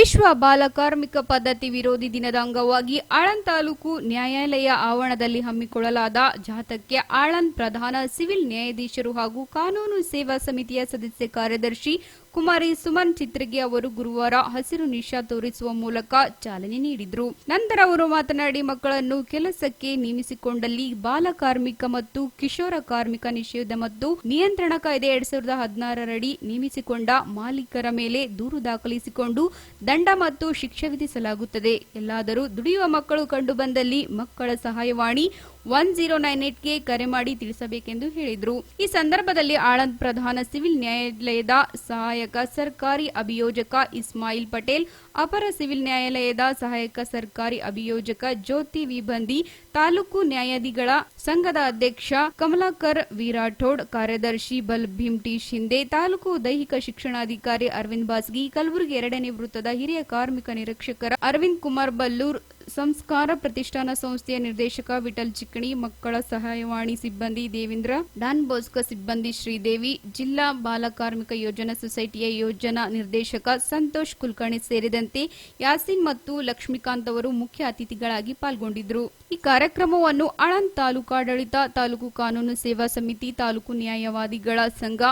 ವಿಶ್ವ ಬಾಲ ಕಾರ್ಮಿಕ ಪದ್ಧತಿ ವಿರೋಧಿ ದಿನದ ಅಂಗವಾಗಿ ಆಳಂದ್ ತಾಲೂಕು ನ್ಯಾಯಾಲಯ ಆವರಣದಲ್ಲಿ ಹಮ್ಮಿಕೊಳ್ಳಲಾದ ಜಾಥಾಕ್ಕೆ ಆಳಂದ್ ಪ್ರಧಾನ ಸಿವಿಲ್ ನ್ಯಾಯಾಧೀಶರು ಹಾಗೂ ಕಾನೂನು ಸೇವಾ ಸಮಿತಿಯ ಸದಸ್ಯ ಕಾರ್ಯದರ್ಶಿ ಕುಮಾರಿ ಸುಮನ್ ಚಿತ್ರಗೆ ಅವರು ಗುರುವಾರ ಹಸಿರು ನಿಶಾ ತೋರಿಸುವ ಮೂಲಕ ಚಾಲನೆ ನೀಡಿದರು. ನಂತರ ಅವರು ಮಾತನಾಡಿ, ಮಕ್ಕಳನ್ನು ಕೆಲಸಕ್ಕೆ ನೇಮಿಸಿಕೊಂಡಲ್ಲಿ ಬಾಲ ಕಾರ್ಮಿಕ ಮತ್ತು ಕಿಶೋರ ಕಾರ್ಮಿಕ ನಿಷೇಧ ಮತ್ತು ನಿಯಂತ್ರಣ ಕಾಯ್ದೆ 2016 ರಡಿ ನೇಮಿಸಿಕೊಂಡ ಮಾಲೀಕರ ಮೇಲೆ ದೂರು ದಾಖಲಿಸಿಕೊಂಡು ದಂಡ ಮತ್ತು ಶಿಕ್ಷೆ ವಿಧಿಸಲಾಗುತ್ತದೆ. ಎಲ್ಲಾದರೂ ದುಡಿಯುವ ಮಕ್ಕಳು ಕಂಡುಬಂದಲ್ಲಿ ಮಕ್ಕಳ ಸಹಾಯವಾಣಿ 1098ಗೆ ಕರೆ ಮಾಡಿ ತಿಳಿಸಬೇಕೆಂದು ಹೇಳಿದರು. ಈ ಸಂದರ್ಭದಲ್ಲಿ ಆಳಂದ್ ಪ್ರಧಾನ ಸಿವಿಲ್ ನ್ಯಾಯಾಲಯದ ಸಹಾಯಕ ಸರ್ಕಾರಿ ಅಭಿಯೋಜಕ ಇಸ್ಮಾಯಿಲ್ ಪಟೇಲ್, ಅಪರ ಸಿವಿಲ್ ನ್ಯಾಯಾಲಯದ ಸಹಾಯಕ ಸರ್ಕಾರಿ ಅಭಿಯೋಜಕ ಜ್ಯೋತಿ ವಿಬಂದಿ, ತಾಲೂಕು ನ್ಯಾಯಾಧಿಗಳ ಸಂಘದ ಅಧ್ಯಕ್ಷ ಕಮಲಾಕರ್ ವಿರಾಠೋಡ್, ಕಾರ್ಯದರ್ಶಿ ಬಲ್ಭೀಮ್ ಟಿ ಶಿಂದೆ, ತಾಲೂಕು ದೈಹಿಕ ಶಿಕ್ಷಣಾಧಿಕಾರಿ ಅರವಿಂದ್ ಬಾಸ್ಗಿ, ಕಲಬುರಗಿ 2ನೇ ವೃತ್ತದ ಹಿರಿಯ ಕಾರ್ಮಿಕ ನಿರೀಕ್ಷಕರ ಅರವಿಂದ್ ಕುಮಾರ್ ಬಲ್ಲೂರ್, ಸಂಸ್ಕಾರ ಪ್ರತಿಷ್ಠಾನ ಸಂಸ್ಥೆಯ ನಿರ್ದೇಶಕ ವಿಠಲ್ ಚಿಕ್ಕಣಿ, ಮಕ್ಕಳ ಸಹಾಯವಾಣಿ ಸಿಬ್ಬಂದಿ ದೇವೇಂದ್ರ, ಡಾನ್ ಬೋಸ್ಕೋ ಸಿಬ್ಬಂದಿ ಶ್ರೀದೇವಿ, ಜಿಲ್ಲಾ ಬಾಲ ಕಾರ್ಮಿಕ ಯೋಜನಾ ಸೊಸೈಟಿಯ ಯೋಜನಾ ನಿರ್ದೇಶಕ ಸಂತೋಷ್ ಕುಲಕರ್ಣಿ ಸೇರಿದಂತೆ ಯಾಸೀನ್ ಮತ್ತು ಲಕ್ಷ್ಮೀಕಾಂತ್ ಅವರು ಮುಖ್ಯ ಅತಿಥಿಗಳಾಗಿ ಪಾಲ್ಗೊಂಡಿದ್ದರು. ಈ ಕಾರ್ಯಕ್ರಮವನ್ನು ಆಳಂದ್ ತಾಲೂಕಾಡಳಿತ, ತಾಲೂಕು ಕಾನೂನು ಸೇವಾ ಸಮಿತಿ, ತಾಲೂಕು ನ್ಯಾಯವಾದಿಗಳ ಸಂಘ,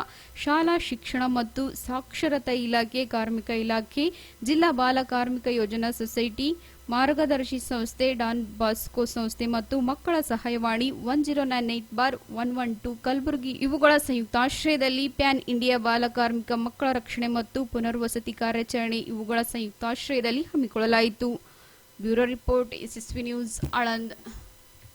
ಶಾಲಾ ಶಿಕ್ಷಣ ಮತ್ತು ಸಾಕ್ಷರತಾ ಇಲಾಖೆ, ಕಾರ್ಮಿಕ ಇಲಾಖೆ, ಜಿಲ್ಲಾ ಬಾಲ ಕಾರ್ಮಿಕ ಯೋಜನಾ ಸೊಸೈಟಿ, ಮಾರ್ಗದರ್ಶಿ ಸಂಸ್ಥೆ, ಡಾನ್ ಬಾಸ್ಕೋ ಸಂಸ್ಥೆ ಮತ್ತು ಮಕ್ಕಳ ಸಹಾಯವಾಣಿ 1098/112 ಕಲಬುರಗಿ ಇವುಗಳ ಸಂಯುಕ್ತಾಶ್ರಯದಲ್ಲಿ ಪ್ಯಾನ್ ಇಂಡಿಯಾ ಬಾಲ ಕಾರ್ಮಿಕ ಮಕ್ಕಳ ರಕ್ಷಣೆ ಮತ್ತು ಪುನರ್ವಸತಿ ಕಾರ್ಯಾಚರಣೆ ಇವುಗಳ ಸಂಯುಕ್ತಾಶ್ರಯದಲ್ಲಿ ಹಮ್ಮಿಕೊಳ್ಳಲಾಯಿತು. ಬ್ಯೂರೋ ರಿಪೋರ್ಟ್, ಯಶಸ್ವಿ ನ್ಯೂಸ್, ಆಳಂದ್.